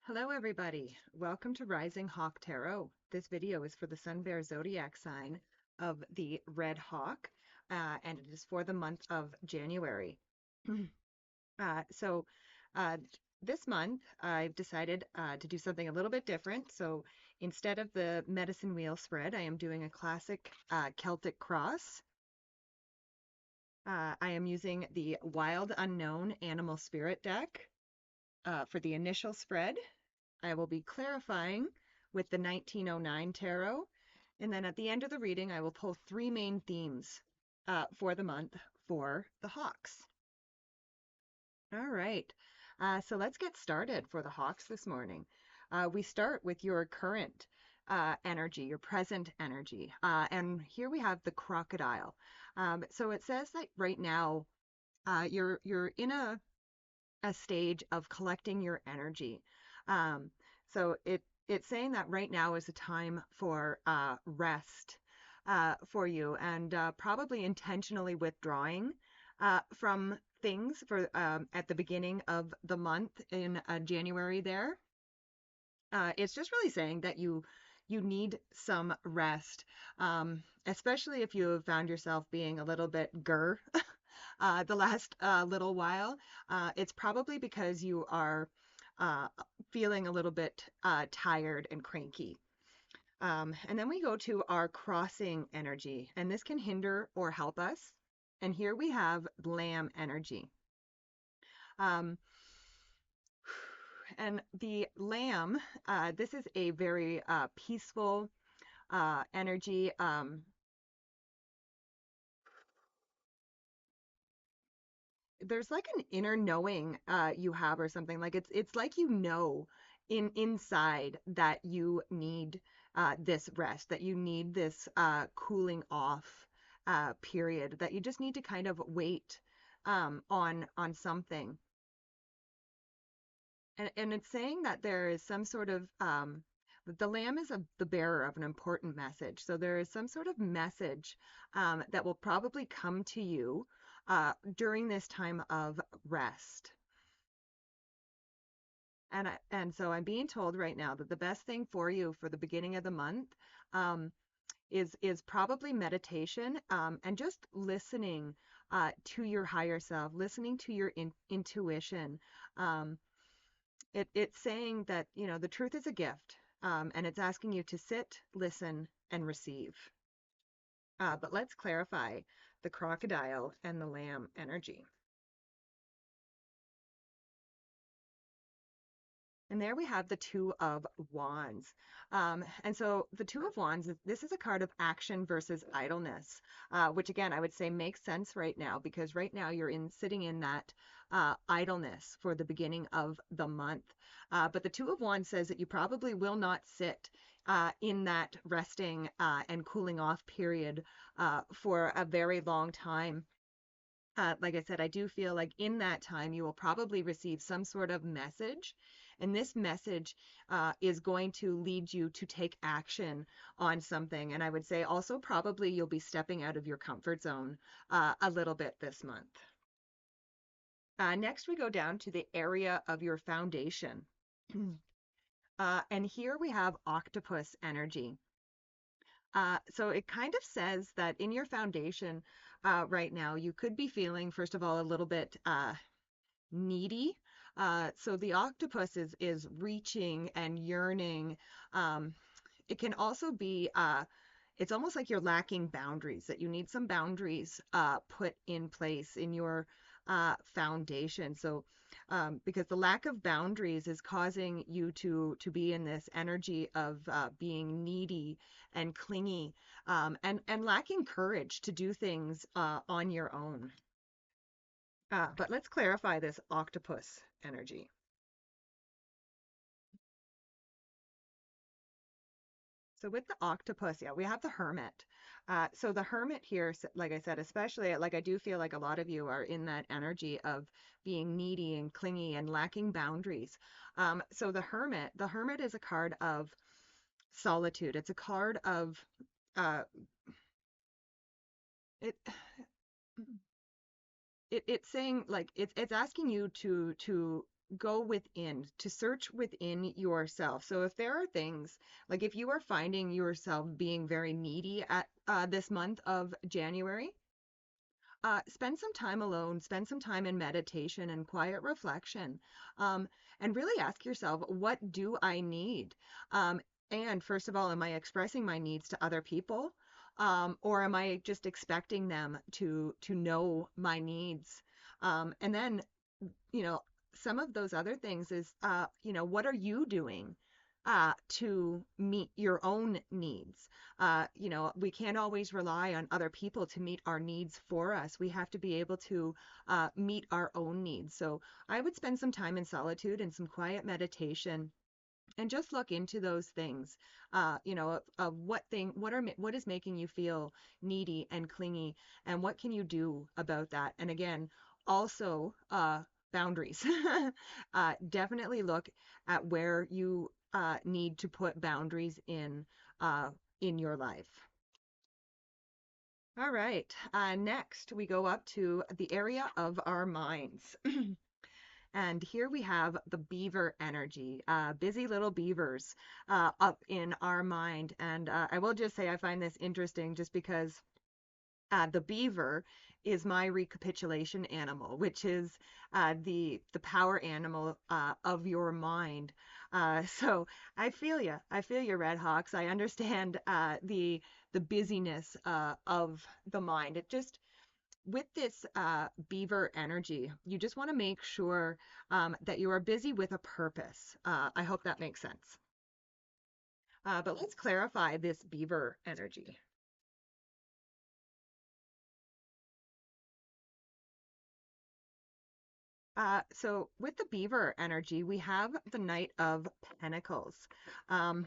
Hello, everybody. Welcome to Rising Hawk Tarot. This video is for the Sun Bear Zodiac sign of the Red Hawk, and it is for the month of January. uh, so, uh, this month, I've decided to do something a little bit different. So, instead of the medicine wheel spread, I am doing a classic Celtic cross. I am using the Wild Unknown Animal Spirit deck for the initial spread. I will be clarifying with the 1909 tarot. And then at the end of the reading, I will pull three main themes for the month for the Hawks. All right. So let's get started for the Hawks this morning. We start with your current energy, your present energy. And here we have the crocodile. So it says that right now you're in a stage of collecting your energy. Um, so it's saying that right now is a time for rest for you, and probably intentionally withdrawing from things for at the beginning of the month in January there. It's just really saying that you need some rest, especially if you have found yourself being a little bit the last little while. It's probably because you are uh, feeling a little bit tired and cranky. And then we go to our crossing energy, and this can hinder or help us. And here we have lamb energy. Um, and the lamb, this is a very peaceful energy. There's like an inner knowing you have or something. Like it's like inside that you need this rest, that you need this cooling off period, that you just need to kind of wait on something. And it's saying that there is some sort of the lamb is the bearer of an important message. So there is some sort of message that will probably come to you during this time of rest. And so I'm being told right now that the best thing for you for the beginning of the month um, is probably meditation and just listening to your higher self, listening to your intuition. Um, it's saying that, you know, the truth is a gift, and it's asking you to sit, listen, and receive. But let's clarify the crocodile and the lamb energy. And there we have the Two of Wands. And so the Two of Wands, this is a card of action versus idleness, which again, I would say makes sense right now because right now you're sitting in that idleness for the beginning of the month. But the Two of Wands says that you probably will not sit in that resting and cooling off period for a very long time. Like I said, I do feel like in that time you will probably receive some sort of message, and this message is going to lead you to take action on something. And I would say also probably you'll be stepping out of your comfort zone a little bit this month. Next, we go down to the area of your foundation. And here we have octopus energy. So it kind of says that in your foundation right now, you could be feeling, first of all, a little bit needy. So the octopus is reaching and yearning. Um, it can also be it's almost like you're lacking boundaries, that you need some boundaries put in place in your foundation. So because the lack of boundaries is causing you to be in this energy of being needy and clingy and lacking courage to do things on your own. But let's clarify this octopus energy. So with the octopus, yeah, we have the hermit. So the hermit here, like I said, especially like I do feel like a lot of you are in that energy of being needy and clingy and lacking boundaries. So the hermit is a card of solitude. It's a card of uh, it. It's saying like it's asking you to go within, to search within yourself. So if there are things, like if you are finding yourself being very needy at this month of January, spend some time alone, spend some time in meditation and quiet reflection, um, and really ask yourself, what do I need? And first of all, am I expressing my needs to other people? Or am I just expecting them to know my needs? And then, you know, some of those other things is, what are you doing to meet your own needs? We can't always rely on other people to meet our needs for us. We have to be able to meet our own needs. So I would spend some time in solitude and some quiet meditation and just look into those things, of what is making you feel needy and clingy, and what can you do about that? And again, also, boundaries. Definitely look at where you need to put boundaries in your life. All right. Next, we go up to the area of our minds. And here we have the beaver energy, busy little beavers up in our mind. And I will just say I find this interesting just because the beaver is my recapitulation animal, which is the power animal of your mind. So I feel you. I feel you, Red Hawks. I understand the busyness of the mind. It just with this beaver energy, you just want to make sure that you are busy with a purpose. I hope that makes sense. But let's clarify this beaver energy. So with the beaver energy, we have the Knight of Pentacles. Um,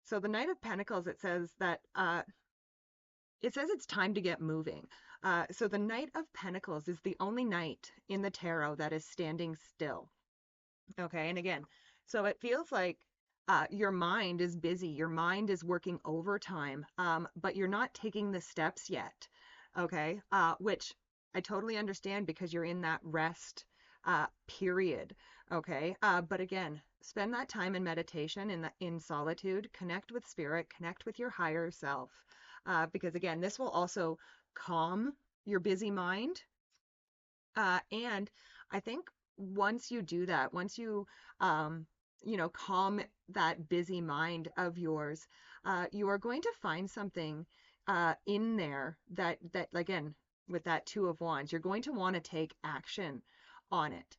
so the Knight of Pentacles, it says it's time to get moving. So the Knight of Pentacles is the only knight in the tarot that is standing still. Okay, and again, so it feels like your mind is busy, your mind is working overtime, but you're not taking the steps yet. Okay, which I totally understand because you're in that rest period. Okay, but again, spend that time in meditation, in solitude, connect with spirit, connect with your higher self, because again, this will also calm your busy mind, and I think once you do that, once you, um, calm that busy mind of yours, you are going to find something in there that again, with that Two of Wands, you're going to want to take action on it.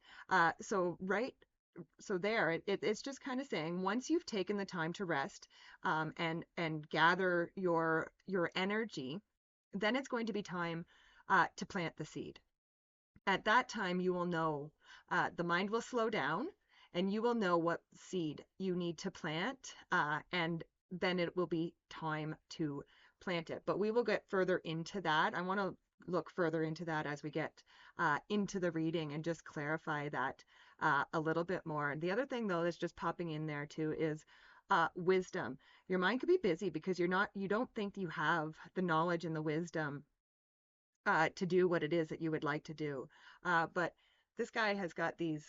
So there, it's just kind of saying once you've taken the time to rest, and gather your energy, then it's going to be time to plant the seed. At that time, you will know, the mind will slow down and you will know what seed you need to plant, and then it will be time to plant it. But we will get further into that. I want to look further into that as we get into the reading and just clarify that a little bit more. And the other thing, though, that's just popping in there too is wisdom. Your mind could be busy because you don't think you have the knowledge and the wisdom to do what it is that you would like to do. But this guy has got these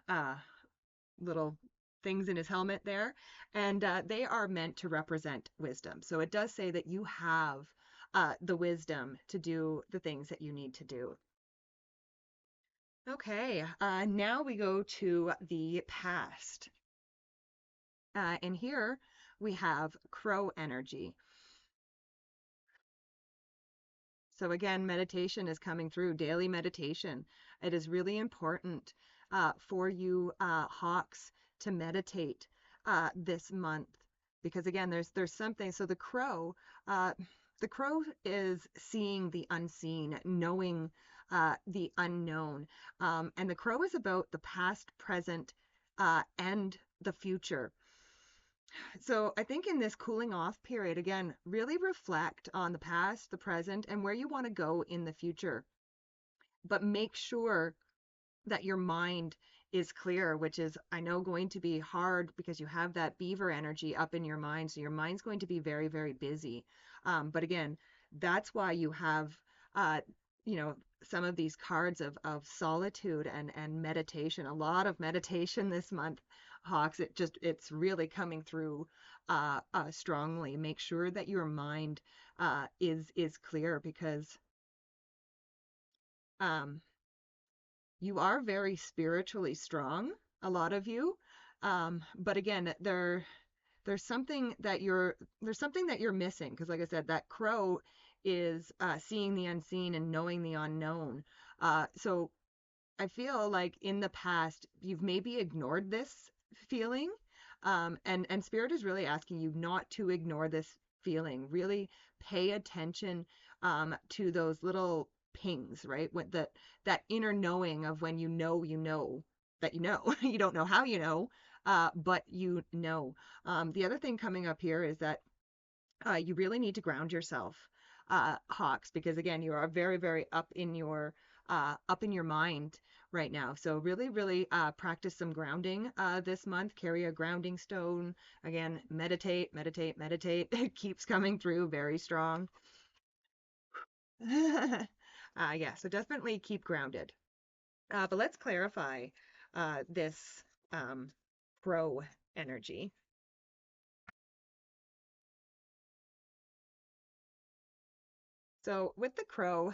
uh, little things in his helmet there, and they are meant to represent wisdom. So it does say that you have the wisdom to do the things that you need to do. Okay, now we go to the past. And here we have crow energy. So again, meditation is coming through, daily meditation. It is really important for you hawks to meditate this month because again, there's something. So the crow is seeing the unseen, knowing the unknown, and the crow is about the past, present, and the future. So I think in this cooling off period, again, really reflect on the past, the present, and where you want to go in the future. But make sure that your mind is clear, which is, I know, going to be hard because you have that beaver energy up in your mind. So your mind's going to be very, very busy. But again, that's why you have, uh, some of these cards of solitude and meditation. A lot of meditation this month, Hawks. It's really coming through strongly. Make sure that your mind is clear, because um, you are very spiritually strong, a lot of you. But again, there's something that you're missing, because like I said, that crow is seeing the unseen and knowing the unknown. So I feel like in the past you've maybe ignored this feeling, and Spirit is really asking you not to ignore this feeling. Really pay attention to those little pings, right? What that inner knowing of when you know that you know. You don't know how you know, but you know. The other thing coming up here is that you really need to ground yourself, Hawks, because again, you are very, very up in your mind right now. So really, really practice some grounding this month. Carry a grounding stone. Again, meditate, meditate, meditate. It keeps coming through very strong. Yeah, so definitely keep grounded. But let's clarify this pro energy. So with the crow,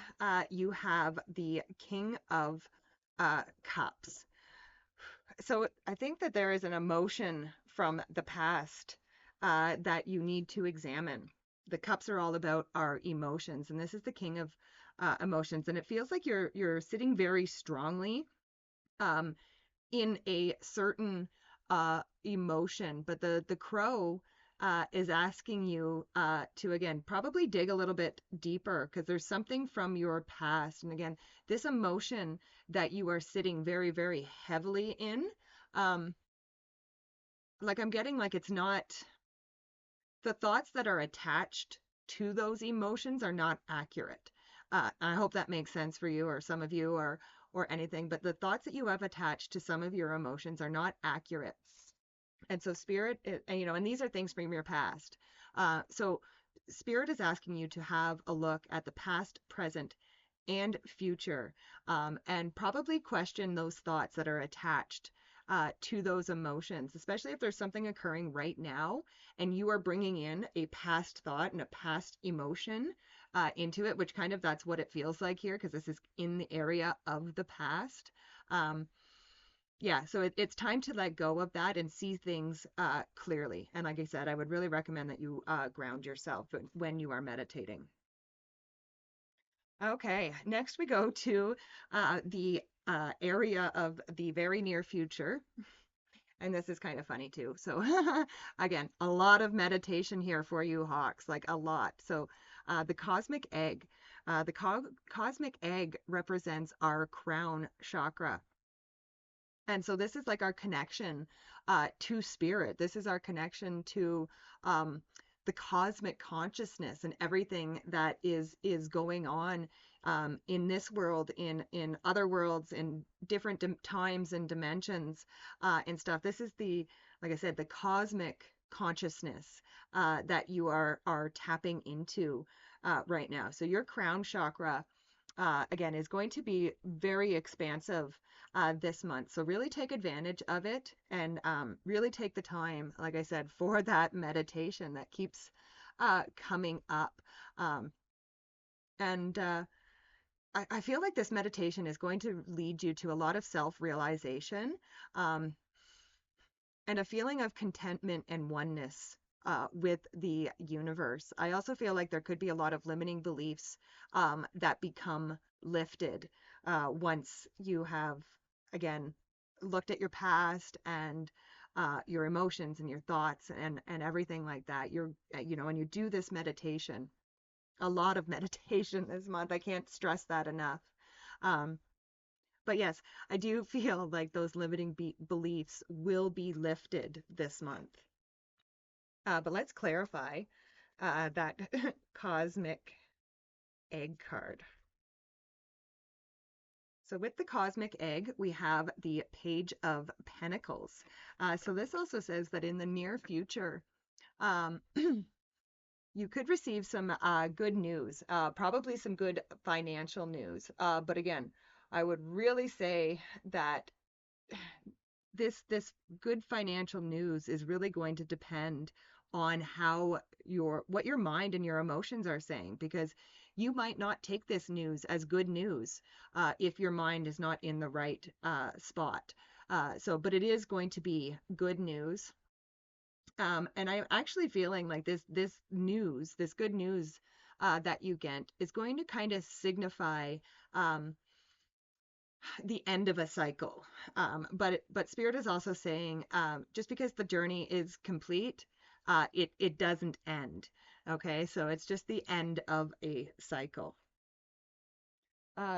you have the King of Cups. So I think that there is an emotion from the past that you need to examine. The cups are all about our emotions, and this is the King of emotions, and it feels like you're sitting very strongly um, in a certain emotion, but the crow is asking you to again probably dig a little bit deeper, because there's something from your past, and again, this emotion that you are sitting very, very heavily in, um, like I'm getting like it's not the thoughts that are attached to those emotions are not accurate. I hope that makes sense for you or some of you or anything, but the thoughts that you have attached to some of your emotions are not accurate. And so spirit, and these are things from your past. So spirit is asking you to have a look at the past, present, and future, and probably question those thoughts that are attached to those emotions, especially if there's something occurring right now and you are bringing in a past thought and a past emotion into it, which kind of that's what it feels like here, because this is in the area of the past. Um, yeah, so it's time to let go of that and see things clearly. And like I said, I would really recommend that you ground yourself when you are meditating. Okay, next we go to the area of the very near future. And this is kind of funny too. So again, a lot of meditation here for you, Hawks, like a lot. So the cosmic egg, the cosmic egg represents our crown chakra. And so this is like our connection to spirit. This is our connection to the cosmic consciousness and everything that is going on in this world, in other worlds, in different times and dimensions and stuff. This is like I said, the cosmic consciousness that you are tapping into right now. So your crown chakra again, is going to be very expansive this month. So really take advantage of it and really take the time, like I said, for that meditation that keeps coming up. Um, and I feel like this meditation is going to lead you to a lot of self-realization. Um, and a feeling of contentment and oneness with the universe. I also feel like there could be a lot of limiting beliefs that become lifted once you have, again, looked at your past and your emotions and your thoughts and everything like that. When you do this meditation, a lot of meditation this month. I can't stress that enough. Um, but yes, I do feel like those limiting beliefs will be lifted this month. But let's clarify that cosmic egg card. So with the cosmic egg, we have the Page of Pentacles. So this also says that in the near future, um, You could receive some good news, probably some good financial news. But again, I would really say that this good financial news is really going to depend on how what your mind and your emotions are saying, because you might not take this news as good news if your mind is not in the right spot. But it is going to be good news. And I'm actually feeling like this good news that you get is going to kind of signify um, the end of a cycle. But Spirit is also saying just because the journey is complete, it doesn't end. Okay, so it's just the end of a cycle.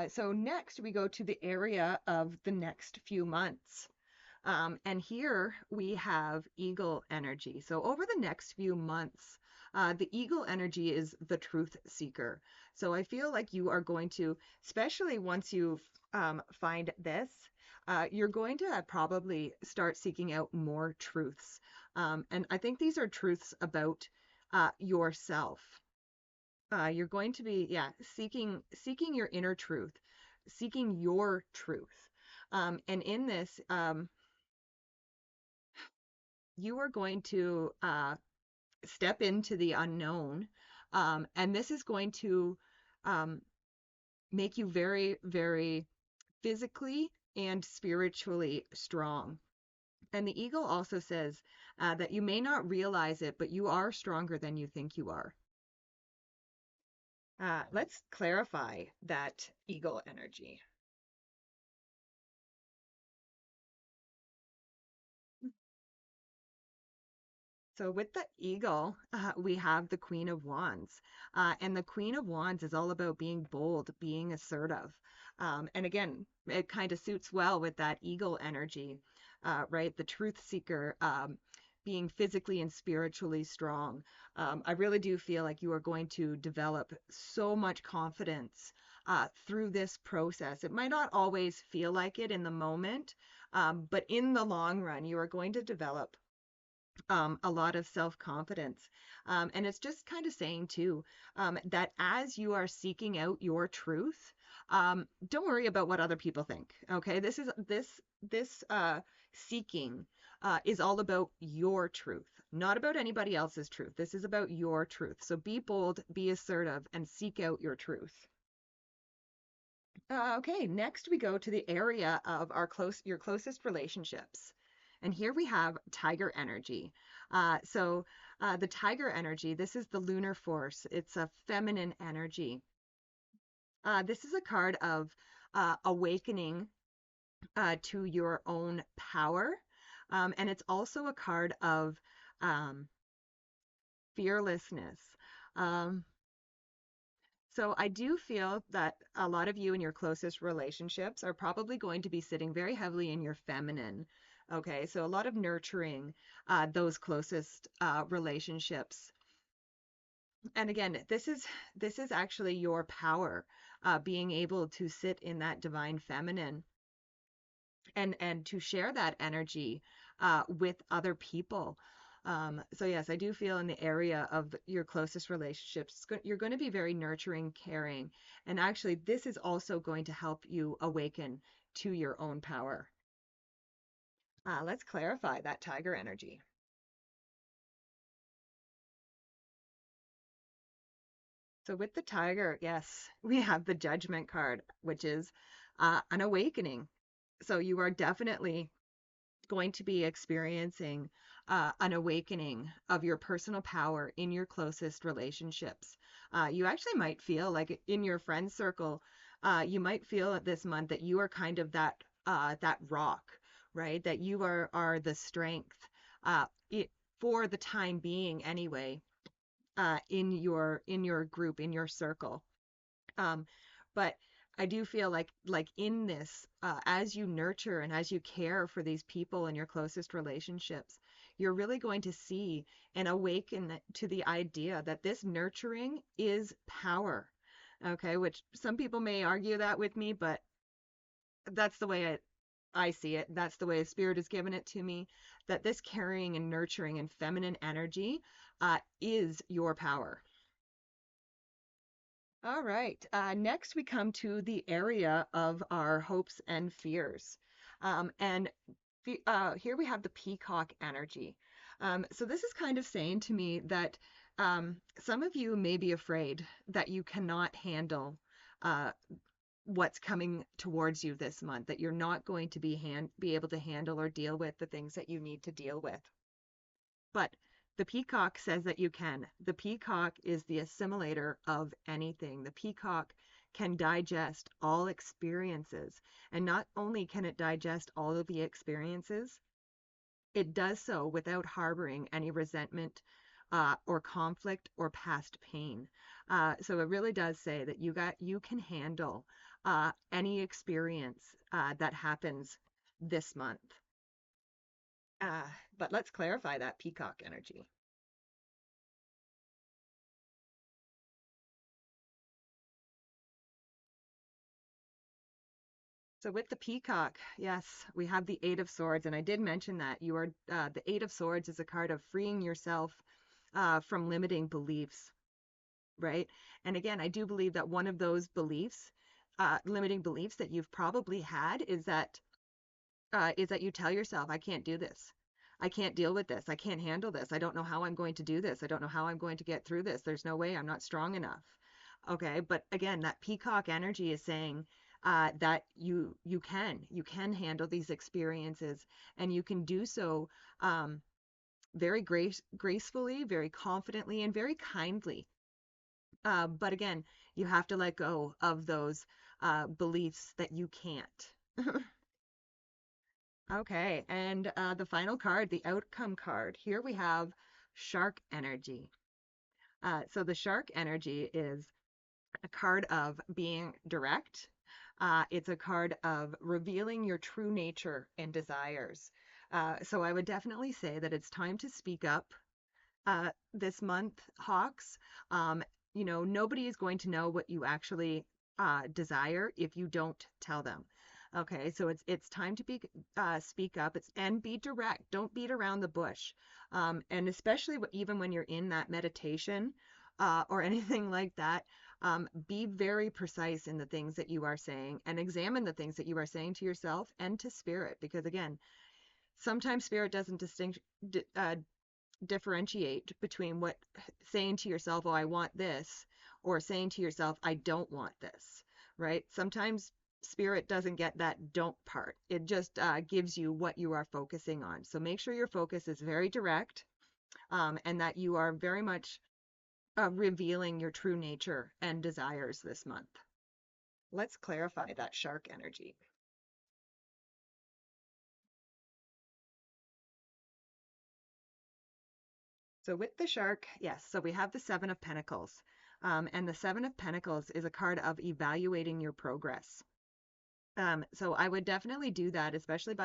So next we go to the area of the next few months. And here we have eagle energy. So over the next few months, the eagle energy is the truth seeker. So I feel like you are going to, especially once you find this, you're going to probably start seeking out more truths. And I think these are truths about yourself. You're going to be, yeah, seeking your inner truth, seeking your truth. And in this, you are going to step into the unknown. And this is going to um, make you very, very physically and spiritually strong. And the eagle also says that you may not realize it, but you are stronger than you think you are. Let's clarify that eagle energy. So with the eagle, we have the Queen of Wands. And the Queen of Wands is all about being bold, being assertive. And again, it kind of suits well with that eagle energy, right? The truth seeker, being physically and spiritually strong. I really do feel like you are going to develop so much confidence through this process. It might not always feel like it in the moment, but in the long run, you are going to develop a lot of self-confidence. And it's just kind of saying too that as you are seeking out your truth, don't worry about what other people think. Okay, this seeking is all about your truth, not about anybody else's truth. This is about your truth. So be bold, be assertive, and seek out your truth. Okay, next we go to the area of your closest relationships. And here we have tiger energy. The tiger energy, this is the lunar force. It's a feminine energy. This is a card of awakening to your own power. And it's also a card of um, fearlessness. Um, So I do feel that a lot of you in your closest relationships are probably going to be sitting very heavily in your feminine. Okay, so a lot of nurturing those closest relationships. And again, this is actually your power, being able to sit in that divine feminine and to share that energy with other people. So yes, I do feel in the area of your closest relationships, you're going to be very nurturing, caring, and actually this is also going to help you awaken to your own power. Let's clarify that tiger energy. So with the tiger, yes, we have the judgment card, which is an awakening. So you are definitely going to be experiencing an awakening of your personal power in your closest relationships. You actually might feel like in your friend circle, you might feel at this month that you are kind of that rock, right? That you are the strength it, for the time being anyway, in your group, in your circle. Um, but I do feel like in this, as you nurture and as you care for these people in your closest relationships, you're really going to see and awaken to the idea that this nurturing is power. Okay, which some people may argue that with me, but that's the way I see it. That's the way Spirit has given it to me, that this caring and nurturing and feminine energy is your power. All right. Next, we come to the area of our hopes and fears. And here we have the peacock energy. So this is kind of saying to me that some of you may be afraid that you cannot handle uh, what's coming towards you this month, that you're not going to be able to handle or deal with the things that you need to deal with. But the peacock says that you can. The peacock is the assimilator of anything. The peacock can digest all experiences. And not only can it digest all of the experiences, it does so without harboring any resentment or conflict or past pain. So it really does say that you can handle any experience that happens this month. Uh, but let's clarify that peacock energy. So with the peacock, yes, we have the Eight of Swords, and I did mention that you are the Eight of Swords is a card of freeing yourself from limiting beliefs, right? And again, I do believe that one of those beliefs, limiting beliefs that you've probably had, is that you tell yourself, I can't do this. I can't deal with this. I can't handle this. I don't know how I'm going to do this. I don't know how I'm going to get through this. There's no way. I'm not strong enough. Okay, but again, that peacock energy is saying that you can handle these experiences, and you can do so very gracefully, very confidently, and very kindly. But again, you have to let go of those beliefs that you can't. Okay, and the final card, the outcome card. Here we have shark energy. So the shark energy is a card of being direct. It's a card of revealing your true nature and desires. So I would definitely say that it's time to speak up this month, Hawks. Um, nobody is going to know what you actually desire if you don't tell them. Okay, so it's time to speak up. And be direct. Don't beat around the bush. And especially even when you're in that meditation or anything like that, be very precise in the things that you are saying and examine the things that you are saying to yourself and to spirit. Because again, sometimes spirit doesn't differentiate between what saying to yourself, oh, I want this, or saying to yourself, I don't want this, right? Sometimes spirit doesn't get that don't part. It just gives you what you are focusing on. So make sure your focus is very direct and that you are very much revealing your true nature and desires this month. Let's clarify that shark energy. So with the shark, yes, so we have the Seven of Pentacles. And the Seven of Pentacles is a card of evaluating your progress. So I would definitely do that, especially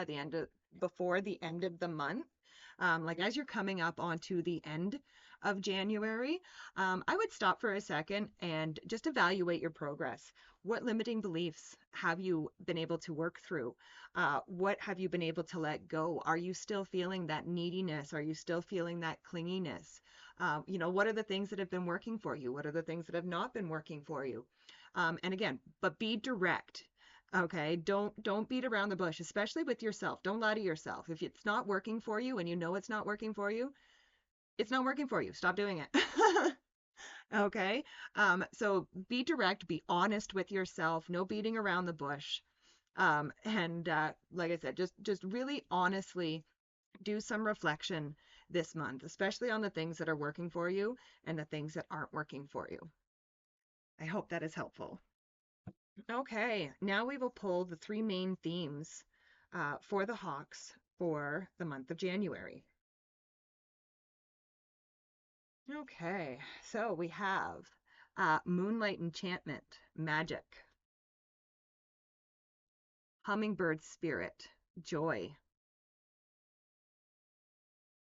before the end of the month. Like as you're coming up onto the end of January, I would stop for a second and just evaluate your progress. What limiting beliefs have you been able to work through? What have you been able to let go? Are you still feeling that neediness? Are you still feeling that clinginess? What are the things that have been working for you? What are the things that have not been working for you? And again, but be direct. Okay, don't beat around the bush, especially with yourself. Don't lie to yourself. If it's not working for you and you know it's not working for you, it's not working for you. Stop doing it. Okay? So be direct, be honest with yourself, no beating around the bush. And like I said, just really honestly do some reflection this month, especially on the things that are working for you and the things that aren't working for you. I hope that is helpful. Okay, now we will pull the three main themes for the Hawks for the month of January. Okay, so we have Moonlight Enchantment, Magic, Hummingbird Spirit, Joy,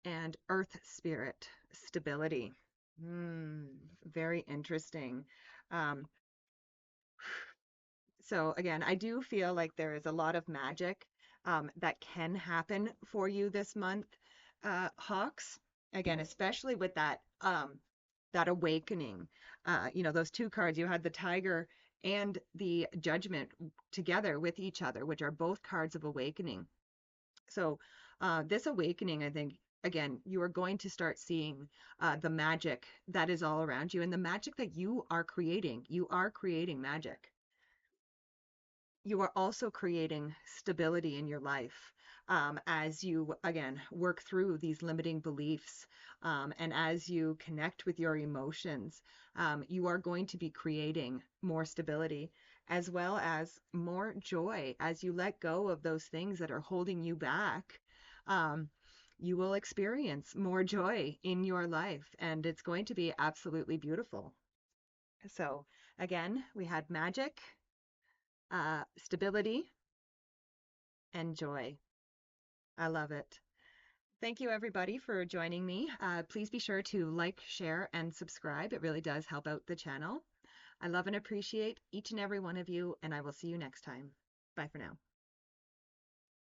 and Earth Spirit, Stability. Very interesting. Um, So again, I do feel like there is a lot of magic that can happen for you this month, Hawks. Again, especially with that that awakening. Those two cards, you had the Tiger and the Judgment together with each other, which are both cards of awakening. So this awakening, I think, again, you are going to start seeing the magic that is all around you and the magic that you are creating. You are creating magic. You are also creating stability in your life as you, again, work through these limiting beliefs and as you connect with your emotions. You are going to be creating more stability as well as more joy as you let go of those things that are holding you back. Um, you will experience more joy in your life, and it's going to be absolutely beautiful. So, again, we had magic, stability, and joy. I love it. Thank you, everybody, for joining me. Please be sure to like, share, and subscribe. It really does help out the channel. I love and appreciate each and every one of you, and I will see you next time. Bye for now.